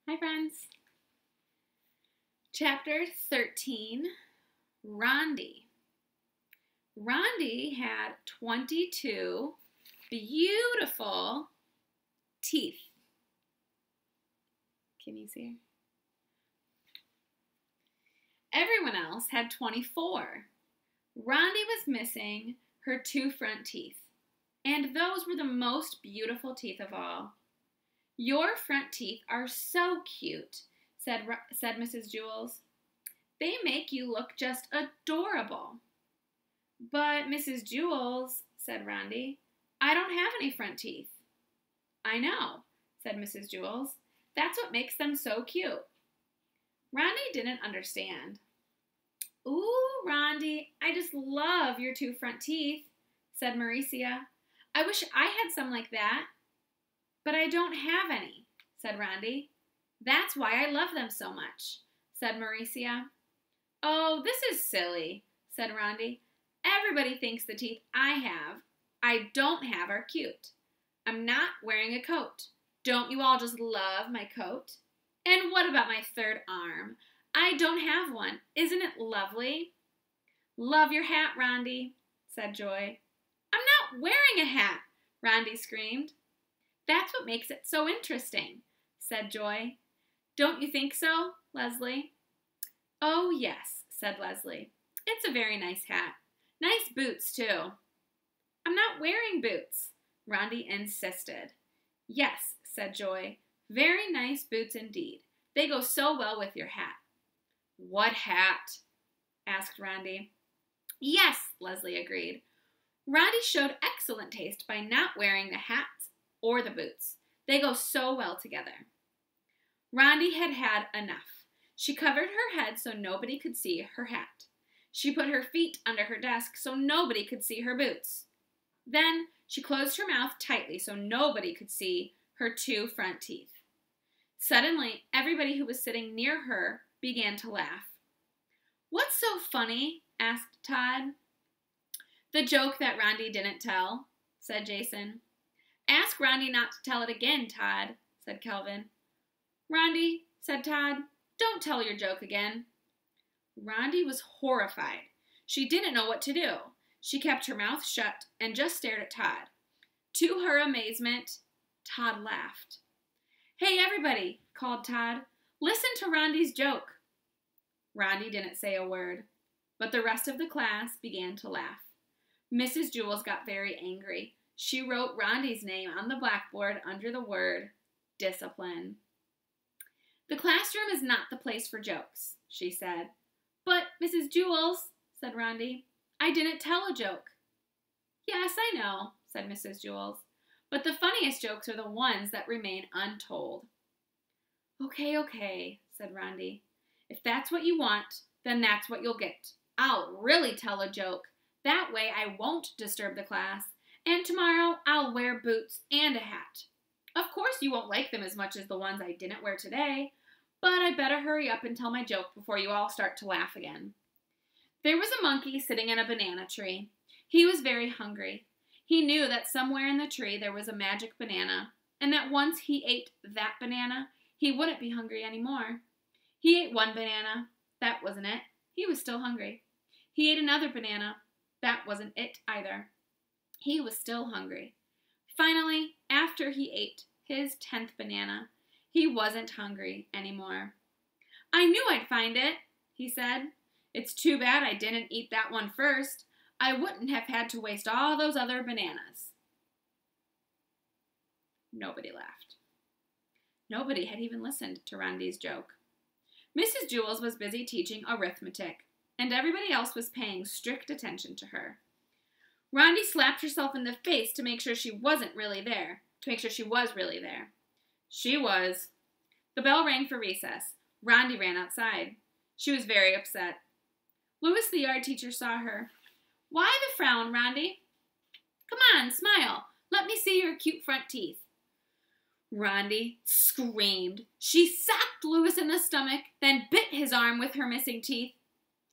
Hi, friends. Chapter 13, Rondi. Rondi had 22 beautiful teeth. Can you see her? Everyone else had 24. Rondi was missing her 2 front teeth, and those were the most beautiful teeth of all. "Your front teeth are so cute," said Mrs. Jewls. "They make you look just adorable." "But, Mrs. Jewls," said Rondi, "I don't have any front teeth." "I know," said Mrs. Jewls. "That's what makes them so cute." Rondi didn't understand. "Ooh, Rondi, I just love your 2 front teeth," said Maurecia. "I wish I had some like that." "But I don't have any," said Rondi. "That's why I love them so much," said Maurecia. "Oh, this is silly," said Rondi. "Everybody thinks the teeth I don't have are cute. I'm not wearing a coat. Don't you all just love my coat? And what about my 3rd arm? I don't have one. Isn't it lovely?" "Love your hat, Rondi," said Joy. "I'm not wearing a hat," Rondi screamed. "That's what makes it so interesting," said Joy. "Don't you think so, Leslie?" "Oh, yes," said Leslie. "It's a very nice hat. Nice boots, too." "I'm not wearing boots," Rondi insisted. "Yes," said Joy. "Very nice boots indeed. They go so well with your hat." "What hat?" asked Rondi. "Yes," Leslie agreed. Rondi showed excellent taste by not wearing the hat or the boots. They go so well together. Rondi had had enough. She covered her head so nobody could see her hat. She put her feet under her desk so nobody could see her boots. Then she closed her mouth tightly so nobody could see her 2 front teeth. Suddenly, everybody who was sitting near her began to laugh. "What's so funny?" asked Todd. "The joke that Rondi didn't tell," said Jason. "Ask Rondi not to tell it again, Todd," said Kelvin. "Rondi," said Todd, "don't tell your joke again." Rondi was horrified. She didn't know what to do. She kept her mouth shut and just stared at Todd. To her amazement, Todd laughed. "Hey, everybody," called Todd. "Listen to Rondi's joke." Rondi didn't say a word, but the rest of the class began to laugh. Mrs. Jewls got very angry. She wrote Rondi's name on the blackboard under the word discipline. "The classroom is not the place for jokes," she said. "But, Mrs. Jewls," said Rondi, "I didn't tell a joke." "Yes, I know," said Mrs. Jewls, "but the funniest jokes are the ones that remain untold." Okay, said Rondi. "If that's what you want, then that's what you'll get. I'll really tell a joke. That way I won't disturb the class, and tomorrow I'll wear boots and a hat. Of course you won't like them as much as the ones I didn't wear today, but I better hurry up and tell my joke before you all start to laugh again." There was a monkey sitting in a banana tree. He was very hungry. He knew that somewhere in the tree there was a magic banana, and that once he ate that banana, he wouldn't be hungry anymore. He ate 1 banana. That wasn't it. He was still hungry. He ate another banana. That wasn't it either. He was still hungry. Finally, after he ate his 10th banana, he wasn't hungry anymore. "I knew I'd find it," he said. "It's too bad I didn't eat that one first. I wouldn't have had to waste all those other bananas." Nobody laughed. Nobody had even listened to Rondi's joke. Mrs. Jewls was busy teaching arithmetic, and everybody else was paying strict attention to her. Rondi slapped herself in the face to make sure she was really there. She was. The bell rang for recess. Rondi ran outside. She was very upset. Louis, the yard teacher, saw her. "Why the frown, Rondi? Come on, smile. Let me see your cute front teeth." Rondi screamed. She socked Louis in the stomach, then bit his arm with her missing teeth.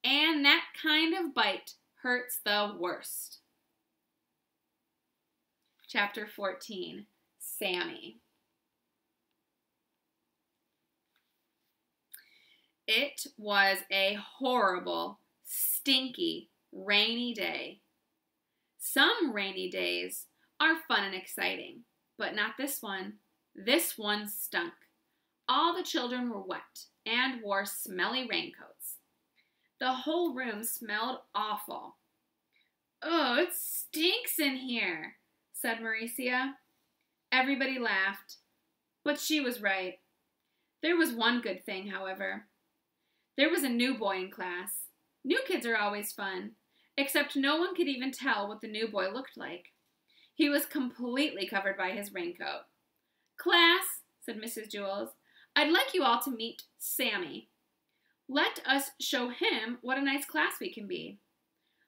And that kind of bite hurts the worst. Chapter 14, Sammy. It was a horrible, stinky, rainy day. Some rainy days are fun and exciting, but not this one. This one stunk. All the children were wet and wore smelly raincoats. The whole room smelled awful. "Oh, it stinks in here," said Mauricia. Everybody laughed, but she was right. There was one good thing, however. There was a new boy in class. New kids are always fun, except no one could even tell what the new boy looked like. He was completely covered by his raincoat. "Class," said Mrs. Jewls, "I'd like you all to meet Sammy. Let us show him what a nice class we can be."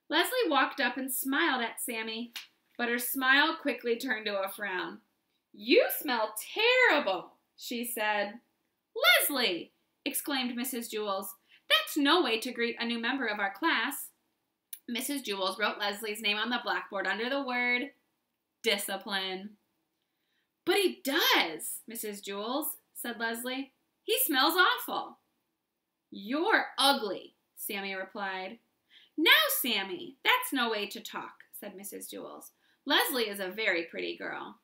Leslie walked up and smiled at Sammy, but her smile quickly turned to a frown. "You smell terrible," she said. "Leslie!" exclaimed Mrs. Jewls. "That's no way to greet a new member of our class." Mrs. Jewls wrote Leslie's name on the blackboard under the word discipline. "But he does, Mrs. Jewls," said Leslie. "He smells awful." "You're ugly," Sammy replied. "Now, Sammy, that's no way to talk," said Mrs. Jewls. "Leslie is a very pretty girl."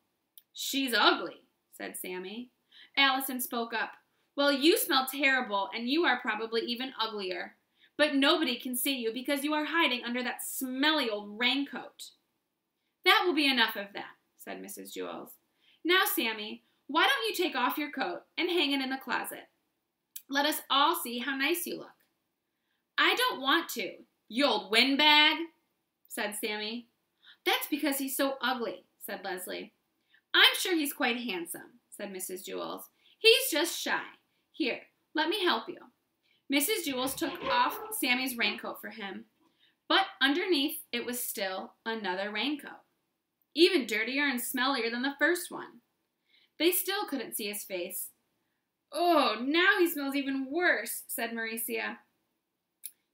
"She's ugly," said Sammy. Allison spoke up. "Well, you smell terrible, and you are probably even uglier. But nobody can see you because you are hiding under that smelly old raincoat." "That will be enough of that," said Mrs. Jewls. "Now, Sammy, why don't you take off your coat and hang it in the closet? Let us all see how nice you look." "I don't want to, you old windbag," said Sammy. "That's because he's so ugly," said Leslie. "I'm sure he's quite handsome," said Mrs. Jewls. "He's just shy. Here, let me help you." Mrs. Jewls took off Sammy's raincoat for him, but underneath it was still another raincoat, even dirtier and smellier than the first one. They still couldn't see his face. "Oh, now he smells even worse," said Mauricia.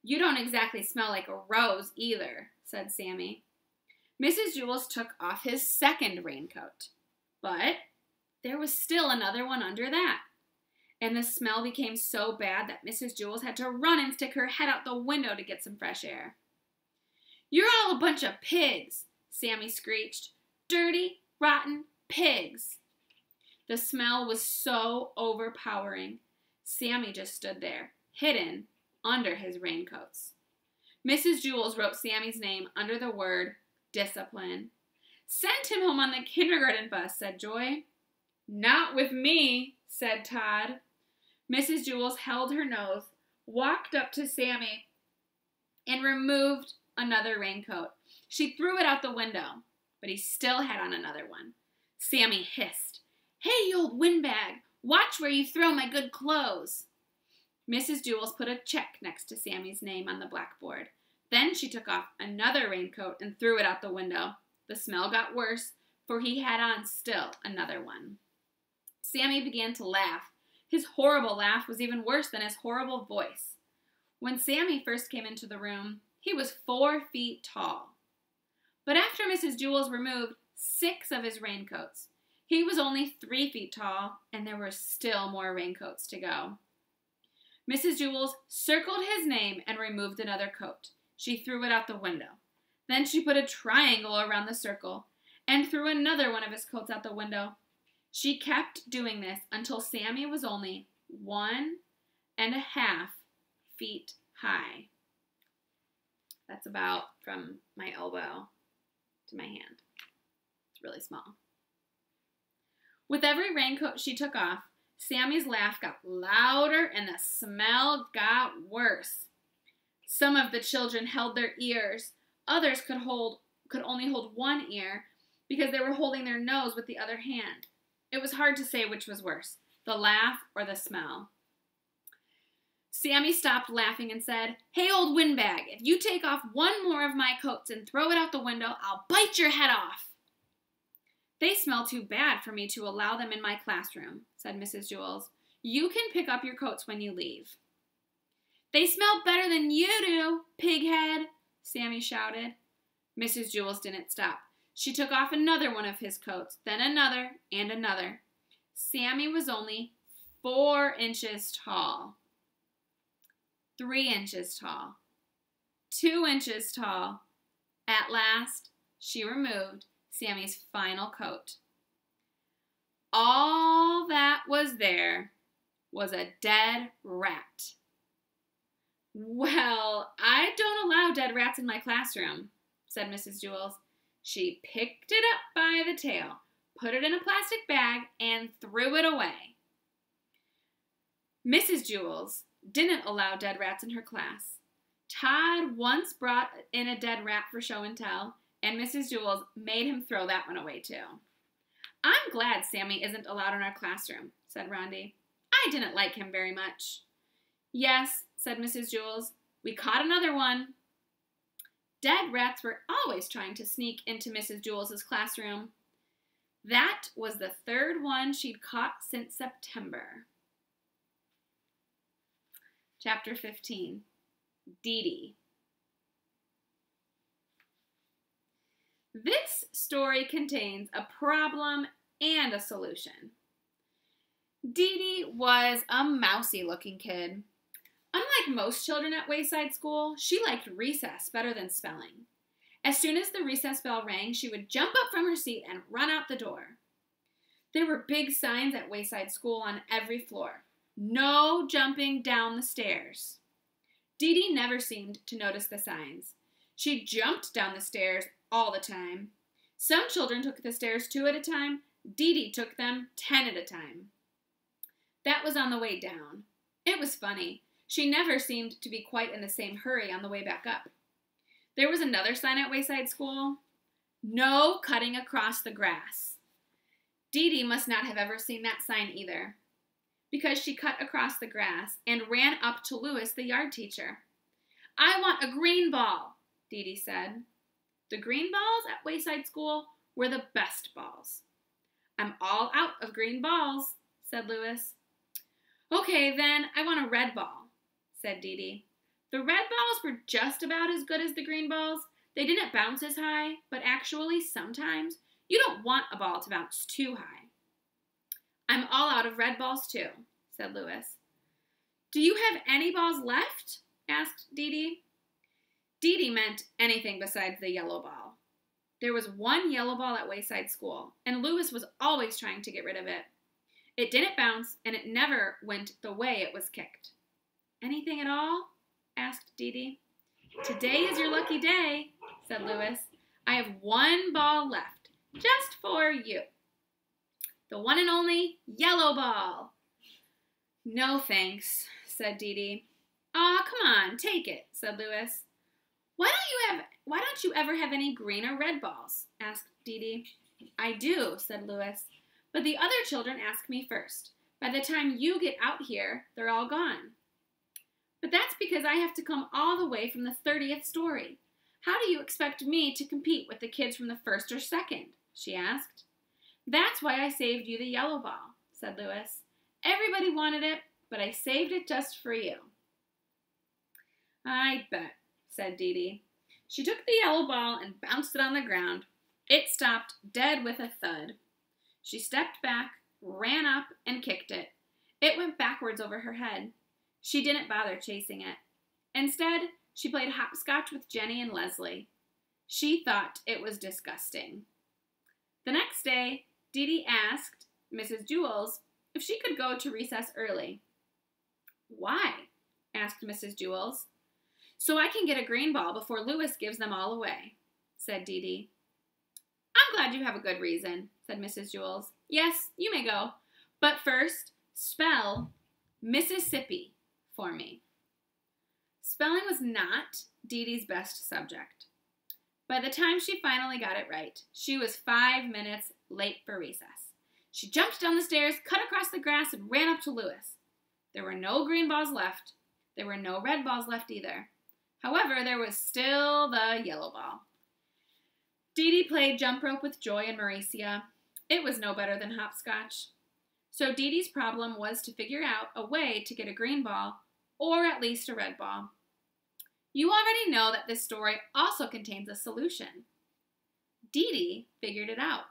"You don't exactly smell like a rose either," said Sammy. Mrs. Jewls took off his second raincoat, but there was still another one under that. And the smell became so bad that Mrs. Jewls had to run and stick her head out the window to get some fresh air. "You're all a bunch of pigs," Sammy screeched. "Dirty, rotten pigs." The smell was so overpowering. Sammy just stood there, hidden under his raincoats. Mrs. Jewls wrote Sammy's name under the word discipline. "Send him home on the kindergarten bus," said Joy. "Not with me," said Todd. Mrs. Jewls held her nose, walked up to Sammy, and removed another raincoat. She threw it out the window, but he still had on another one. Sammy hissed, "Hey, you old windbag, watch where you throw my good clothes." Mrs. Jewls put a check next to Sammy's name on the blackboard. Then she took off another raincoat and threw it out the window. The smell got worse, for he had on still another one. Sammy began to laugh. His horrible laugh was even worse than his horrible voice. When Sammy first came into the room, he was 4 feet tall. But after Mrs. Jewls removed 6 of his raincoats, he was only 3 feet tall, and there were still more raincoats to go. Mrs. Jewls circled his name and removed another coat. She threw it out the window. Then she put a triangle around the circle and threw another one of his coats out the window. She kept doing this until Sammy was only 1.5 feet high. That's about from my elbow to my hand. It's really small. With every raincoat she took off, Sammy's laugh got louder and the smell got worse. Some of the children held their ears. Others could only hold one ear because they were holding their nose with the other hand. It was hard to say which was worse, the laugh or the smell. Sammy stopped laughing and said, "Hey, old windbag, if you take off one more of my coats and throw it out the window, I'll bite your head off." "They smell too bad for me to allow them in my classroom," said Mrs. Jewls. "You can pick up your coats when you leave." "They smell better than you do, pighead," Sammy shouted. Mrs. Jewls didn't stop. She took off another one of his coats, then another and another. Sammy was only 4 inches tall. 3 inches tall, 2 inches tall. At last, she removed Sammy's final coat. All that was there was a dead rat. "Well, I don't allow dead rats in my classroom," said Mrs. Jewls. She picked it up by the tail, put it in a plastic bag, and threw it away. Mrs. Jewls didn't allow dead rats in her class. Todd once brought in a dead rat for show and tell, and Mrs. Jewls made him throw that one away too. "I'm glad Sammy isn't allowed in our classroom," said Rondi. "I didn't like him very much." "Yes," said Mrs. Jewls, "we caught another one." Dead rats were always trying to sneak into Mrs. Jewls' classroom. That was the 3rd one she'd caught since September. Chapter 15. Dee Dee. This story contains a problem and a solution. Dee Dee was a mousy-looking kid. Unlike most children at Wayside School, she liked recess better than spelling. As soon as the recess bell rang, she would jump up from her seat and run out the door. There were big signs at Wayside School on every floor. "No jumping down the stairs." Dee Dee never seemed to notice the signs. She jumped down the stairs all the time. Some children took the stairs 2 at a time. Dee Dee took them 10 at a time. That was on the way down. It was funny. She never seemed to be quite in the same hurry on the way back up. There was another sign at Wayside School: "No cutting across the grass." Dee Dee must not have ever seen that sign either, because she cut across the grass and ran up to Louis, the yard teacher. "I want a green ball," Dee Dee said. The green balls at Wayside School were the best balls. "I'm all out of green balls," said Louis. "Okay, then, I want a red ball," said Dee Dee. The red balls were just about as good as the green balls. They didn't bounce as high, but actually, sometimes, you don't want a ball to bounce too high. "I'm all out of red balls, too," said Louis. "Do you have any balls left?" asked Dee Dee. Dee Dee meant anything besides the yellow ball. There was one yellow ball at Wayside School, and Louis was always trying to get rid of it. It didn't bounce, and it never went the way it was kicked. "Anything at all?" asked Dee Dee. "Today is your lucky day," said Louis. "I have one ball left, just for you. The one and only yellow ball." "No thanks," said Dee Dee. "Aw, come on, take it," said Louis. Why don't you ever have any green or red balls?" asked Dee Dee. "I do," said Louis, "but the other children ask me first. By the time you get out here, they're all gone." "But that's because I have to come all the way from the 30th story. How do you expect me to compete with the kids from the 1st or 2nd?" she asked. "That's why I saved you the yellow ball," said Louis. "Everybody wanted it, but I saved it just for you." "I bet," said Dee Dee. She took the yellow ball and bounced it on the ground. It stopped dead with a thud. She stepped back, ran up, and kicked it. It went backwards over her head. She didn't bother chasing it. Instead, she played hopscotch with Jenny and Leslie. She thought it was disgusting. The next day, Dee Dee asked Mrs. Jewls if she could go to recess early. "Why?" asked Mrs. Jewls. "So I can get a green ball before Louis gives them all away," said Dee Dee. "I'm glad you have a good reason," said Mrs. Jewls. "Yes, you may go. But first, spell Mississippi for me." Spelling was not Dee Dee's best subject. By the time she finally got it right, she was 5 minutes late for recess. She jumped down the stairs, cut across the grass, and ran up to Louis. There were no green balls left. There were no red balls left either. However, there was still the yellow ball. Dee Dee played jump rope with Joy and Mauricia. It was no better than hopscotch. So Dee Dee's problem was to figure out a way to get a green ball, or at least a red ball. You already know that this story also contains a solution. Dee Dee figured it out.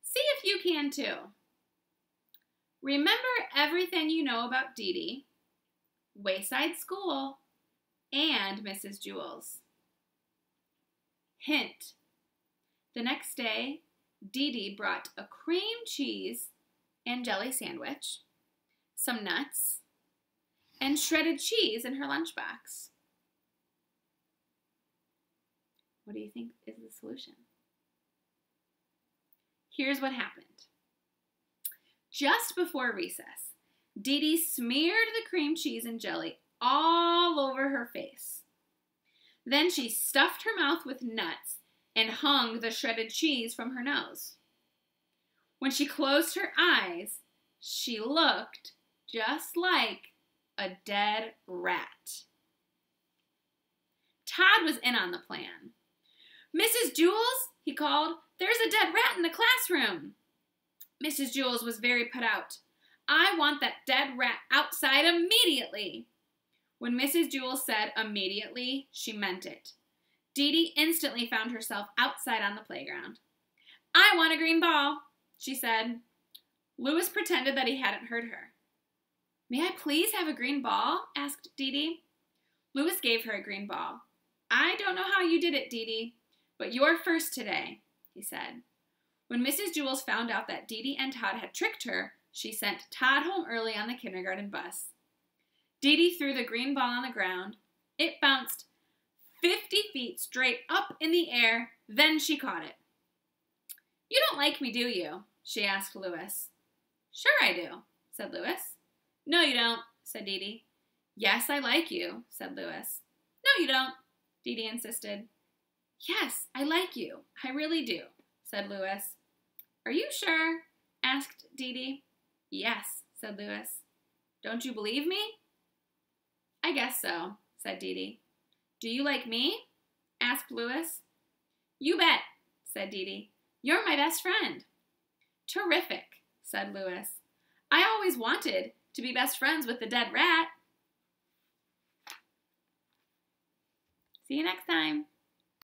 See if you can too. Remember everything you know about Dee Dee. Wayside School, and Mrs. Jewls. Hint: the next day, Dee Dee brought a cream cheese and jelly sandwich, some nuts, and shredded cheese in her lunchbox. What do you think is the solution? Here's what happened. Just before recess, Dee Dee smeared the cream cheese and jelly all over her face. Then she stuffed her mouth with nuts and hung the shredded cheese from her nose. When she closed her eyes, she looked just like a dead rat. Todd was in on the plan. "Mrs. Jewls," he called, "there's a dead rat in the classroom." Mrs. Jewls was very put out. "I want that dead rat outside immediately." When Mrs. Jewls said immediately, she meant it. Dee Dee instantly found herself outside on the playground. "I want a green ball," she said. Louis pretended that he hadn't heard her. "May I please have a green ball?" asked Dee Dee. Louis gave her a green ball. "I don't know how you did it, Dee Dee, but you're first today," he said. When Mrs. Jewls found out that Dee Dee and Todd had tricked her, she sent Todd home early on the kindergarten bus. Dee Dee threw the green ball on the ground. It bounced 50 feet straight up in the air, then she caught it. "You don't like me, do you?" she asked Louis. "Sure I do," said Louis. "No, you don't," said Dee Dee. "Yes, I like you," said Louis. "No, you don't," Dee Dee insisted. "Yes, I like you. I really do," said Louis. "Are you sure?" asked Dee Dee. "Yes," said Louis. "Don't you believe me?" "I guess so," said Dee Dee. "Do you like me?" asked Louis. "You bet," said Dee Dee. "You're my best friend." "Terrific," said Louis. "I always wanted to be best friends with the dead rat." See you next time.